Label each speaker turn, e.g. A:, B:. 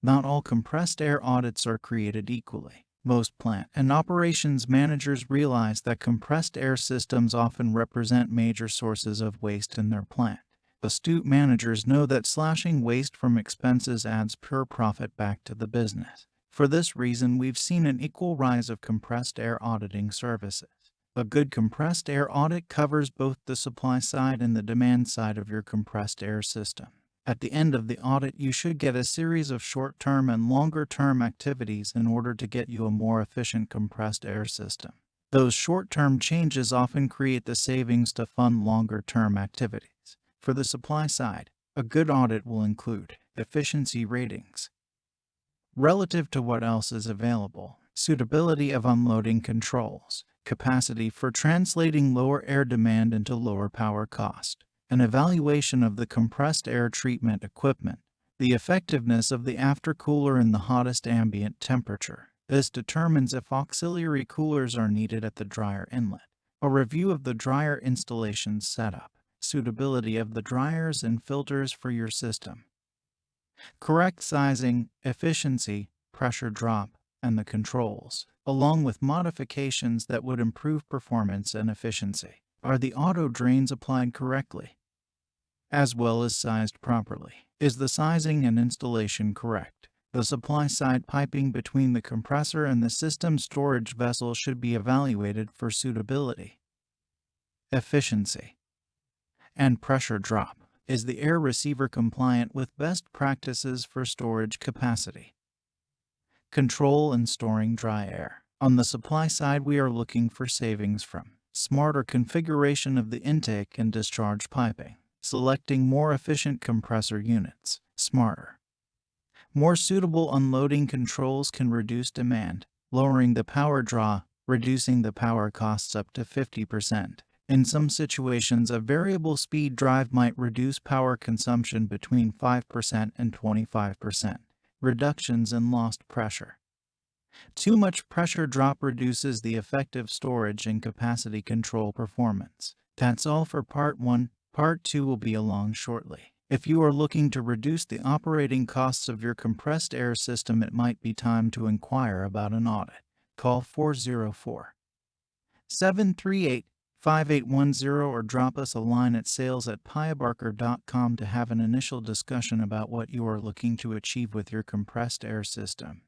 A: Not all compressed air audits are created equally. Most plant and operations managers realize that compressed air systems often represent major sources of waste in their plant. Astute managers know that slashing waste from expenses adds pure profit back to the business. For this reason, we've seen an equal rise of compressed air auditing services. A good compressed air audit covers both the supply side and the demand side of your compressed air system. At the end of the audit, you should get a series of short-term and longer-term activities in order to get you a more efficient compressed air system. Those short-term changes often create the savings to fund longer-term activities. For the supply side, a good audit will include efficiency ratings relative to what else is available, suitability of unloading controls, capacity for translating lower air demand into lower power cost, an evaluation of the compressed air treatment equipment, the effectiveness of the aftercooler in the hottest ambient temperature. This determines if auxiliary coolers are needed at the dryer inlet. A review of the dryer installation setup, suitability of the dryers and filters for your system, correct sizing, efficiency, pressure drop, and the controls, along with modifications that would improve performance and efficiency. Are the auto drains applied correctly, as well as sized properly? Is the sizing and installation correct? The supply side piping between the compressor and the system storage vessel should be evaluated for suitability, efficiency, and pressure drop. Is the air receiver compliant with best practices for storage capacity, control, and storing dry air? On the supply side, we are looking for savings from smarter configuration of the intake and discharge piping, selecting more efficient compressor units, smarter, more suitable unloading controls can reduce demand, lowering the power draw, reducing the power costs up to 50%. In some situations, a variable speed drive might reduce power consumption between 5% and 25%. Reductions in lost pressure. Too much pressure drop reduces the effective storage and capacity control performance. That's all for part 1. Part 2 will be along shortly. If you are looking to reduce the operating costs of your compressed air system, it might be time to inquire about an audit. Call 404-738-5810 or drop us a line at sales@piabarker.com to have an initial discussion about what you are looking to achieve with your compressed air system.